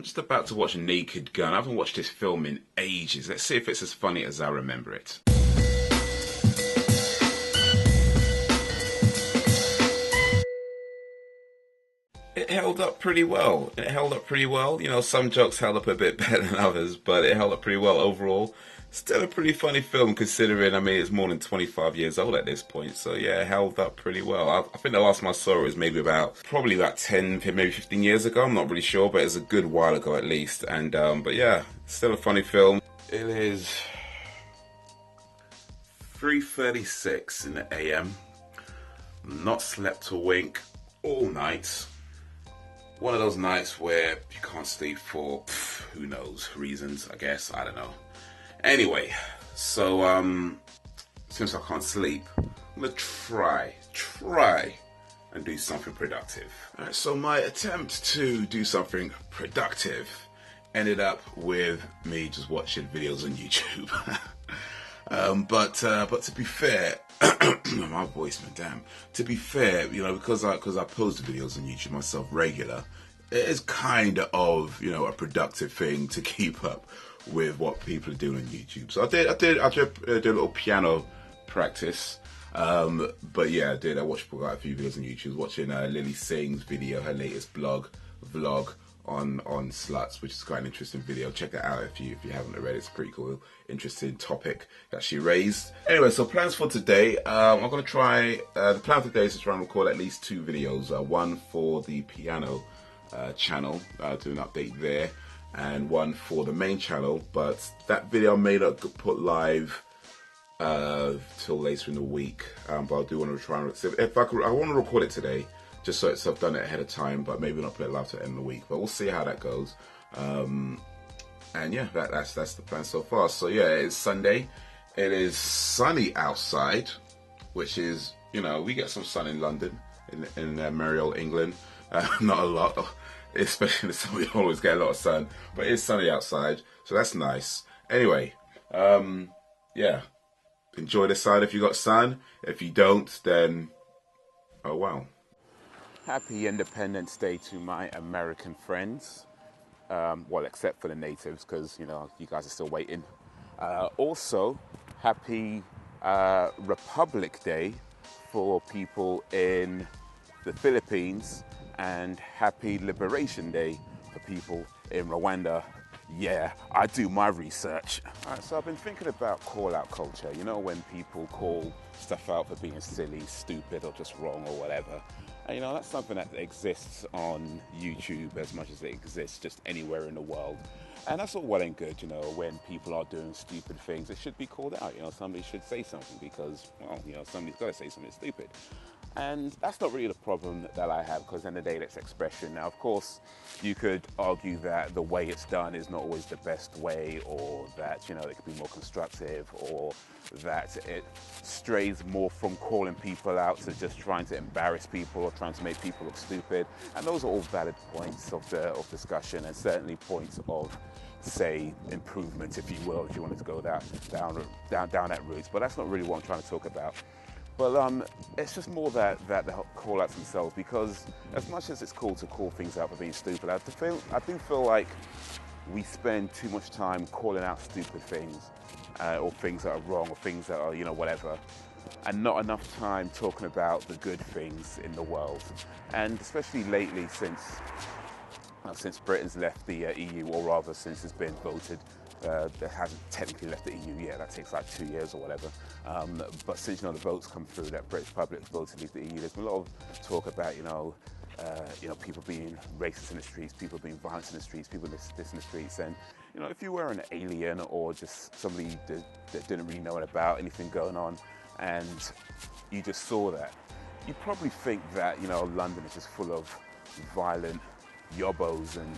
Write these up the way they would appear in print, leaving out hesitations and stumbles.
just about to watch Naked Gun. I haven't watched this film in ages. Let's see if it's as funny as I remember it. It held up pretty well. You know, some jokes held up a bit better than others, but it held up pretty well overall. Still a pretty funny film considering, I mean, it's more than 25 years old at this point. So yeah, it held up pretty well. I think the last time I saw it was probably about 10, maybe 15 years ago. I'm not really sure, but it's a good while ago at least. And, but yeah, still a funny film. It is 3:36 in the AM. Not slept a wink all night. One of those nights where you can't sleep for, who knows, reasons, I guess, I don't know. Anyway, so, since I can't sleep, I'm gonna try and do something productive. Alright, so my attempt to do something productive ended up with me just watching videos on YouTube. But to be fair, my voice, man, damn. To be fair, you know, because I post videos on YouTube myself regular, it is kind of, you know, a productive thing to keep up with what people are doing on YouTube. So I did a little piano practice. But yeah, I watched quite a few videos on YouTube. Watching Lily Singh's video, her latest vlog on sluts, which is quite an interesting video. Check that out if you haven't already. It's a pretty cool, interesting topic that she raised. Anyway, so plans for today. I'm gonna try. The plan for today is to try and record at least 2 videos. One for the piano channel, do an update there, and one for the main channel. But that video I may not put live till later in the week. But I do want to try and I want to record it today, just so I've done it ahead of time, but maybe not put it live to the end of the week. But we'll see how that goes. And yeah, that's the plan so far. So yeah, it's Sunday. It is sunny outside, which is, you know, we get some sun in London, in merry old England. Not a lot, especially in the summer. We always get a lot of sun, but it's sunny outside, so that's nice. Anyway, yeah, enjoy the sun if you got sun. If you don't, then oh well. Happy Independence Day to my American friends. Well, except for the natives, because, you know, you guys are still waiting. Also, happy Republic Day for people in the Philippines, and happy Liberation Day for people in Rwanda. Yeah, I do my research. Alright, so I've been thinking about call-out culture. You know, when people call stuff out for being silly, stupid, or just wrong, or whatever. And, you know, that's something that exists on YouTube as much as it exists just anywhere in the world. And that's all well and good, you know, when people are doing stupid things, it should be called out. You know, somebody should say something because, well, you know, somebody's got to say something stupid. And that's not really the problem that I have, because in the day it's expression. Now, of course, you could argue that the way it's done is not always the best way, or that, you know, it could be more constructive, or that it strays more from calling people out to just trying to embarrass people or trying to make people look stupid. And those are all valid points of discussion, and certainly points of, say, improvement, if you will, if you wanted to go down that route. But that's not really what I'm trying to talk about. But it's just more that the call-outs themselves, because as much as it's cool to call things out for being stupid, I do feel like we spend too much time calling out stupid things, or things that are wrong, or things that are, you know, whatever, and not enough time talking about the good things in the world. And especially lately, since Britain's left the EU, or rather since it's been voted. That hasn't technically left the EU yet. That takes like 2 years or whatever. But since, you know, the votes come through that British public voted to leave the EU, there's been a lot of talk about, you know, people being racist in the streets, people being violent in the streets, people this in the streets. And, you know, if you were an alien or just somebody that didn't really know about anything going on, and you just saw that, you'd probably think that, you know, London is just full of violent yobbos and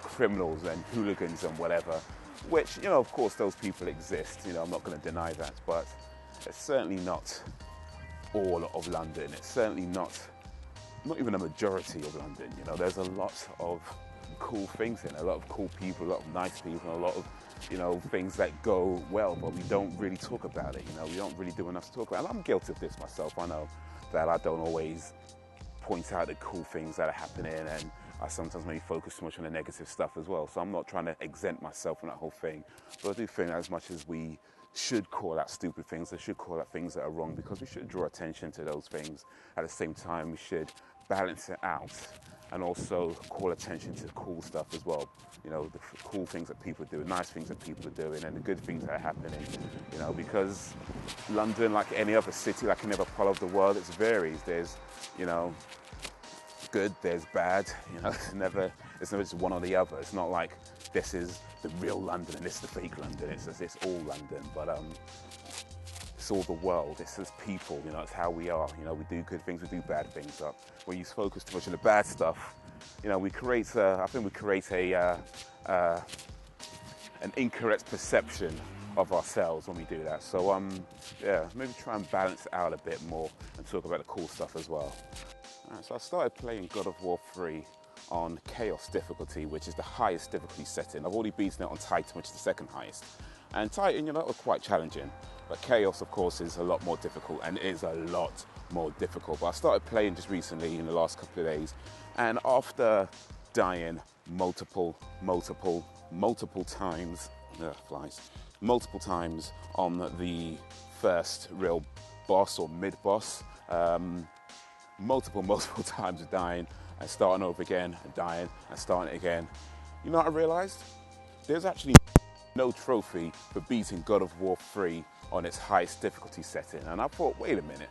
criminals and hooligans and whatever, which, you know, of course those people exist, you know, I'm not going to deny that, but it's certainly not all of London. It's certainly not even a majority of London. You know, there's a lot of cool things in it, a lot of cool people, a lot of nice people, a lot of, you know, things that go well, but we don't really talk about it. You know, we don't really do enough to talk about it. And I'm guilty of this myself. I know that I don't always point out the cool things that are happening, and I sometimes maybe focus too much on the negative stuff as well. So I'm not trying to exempt myself from that whole thing. But I do think as much as we should call out stupid things, we should call out things that are wrong, because we should draw attention to those things. At the same time, we should balance it out and also call attention to cool stuff as well. You know, the cool things that people do, nice things that people are doing, and the good things that are happening. You know, because London, like any other city, like any other part of the world, it varies. There's, you know, good, there's bad. You know, it's never just one or the other. It's not like this is the real London and this is the fake London. It's all London, but it's all the world. It's as people. You know, it's how we are. You know, we do good things, we do bad things. When you focus too much on the bad stuff, you know, I think we create an incorrect perception of ourselves when we do that. So yeah, maybe try and balance it out a bit more and talk about the cool stuff as well. Alright, so I started playing God of War 3 on Chaos difficulty, which is the highest difficulty setting. I've already beaten it on Titan, which is the second highest. And Titan, you know, was quite challenging. But Chaos, of course, is a lot more difficult, and it is a lot more difficult. But I started playing just recently in the last couple of days, and after dying multiple times, multiple times on the first real boss or mid-boss, multiple times of dying and starting over again and dying and starting again. You know what I realized? There's actually no trophy for beating God of War 3 on its highest difficulty setting. And I thought, wait a minute,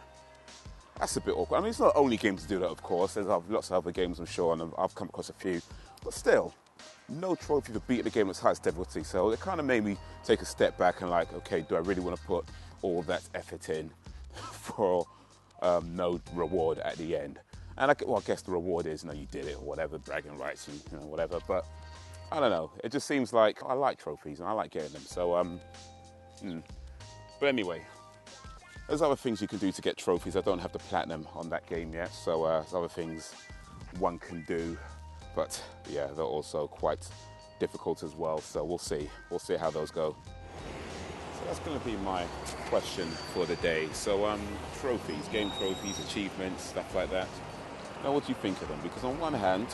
that's a bit awkward. I mean, it's not the only game to do that, of course. There's lots of other games, I'm sure, and I've come across a few. But still, no trophy for beating the game at its highest difficulty. So it kind of made me take a step back and like, okay, do I really want to put all that effort in for no reward at the end? And I guess the reward is, you know, you did it or whatever, bragging rights and, you know, whatever. But I don't know. It just seems like I like trophies and I like getting them. So, But anyway, there's other things you can do to get trophies. I don't have the platinum on that game yet, so there's other things one can do. But yeah, they're also quite difficult as well. So we'll see. We'll see how those go. So that's going to be my question for the day. So trophies, game trophies, achievements, stuff like that. Now, what do you think of them? Because on one hand,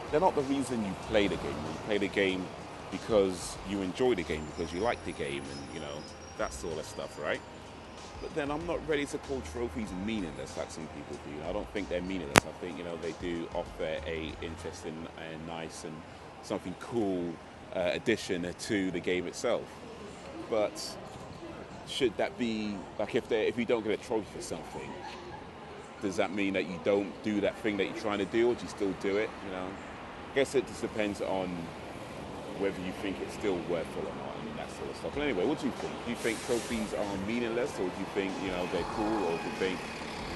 they're not the reason you play the game. You play the game because you enjoy the game, because you like the game, and you know, that sort of stuff, right? But then I'm not ready to call trophies meaningless like some people do. I don't think they're meaningless. I think, you know, they do offer a interesting and nice and something cool addition to the game itself. But should that be, like, if you don't get a trophy for something, does that mean that you don't do that thing that you're trying to do, or do you still do it? You know, I guess it just depends on whether you think it's still worthwhile or not, and that sort of stuff. But anyway, what do you think? Do you think trophies are meaningless, or do you think, you know, they're cool, or do you think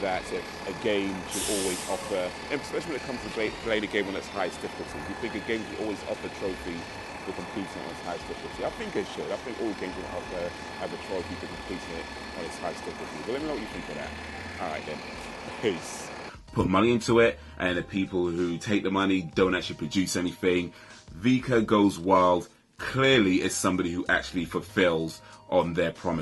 that a game should always offer, especially when it comes to playing a game on its highest difficulty, do you think a game should always offer trophies for completing on its highest difficulty? I think it should. I think all games should have a trophy for completing it on its highest difficulty. But let me know what you think of that. All right then. Peace. Put money into it, and the people who take the money don't actually produce anything. Vika Goes Wild clearly is somebody who actually fulfills on their promise.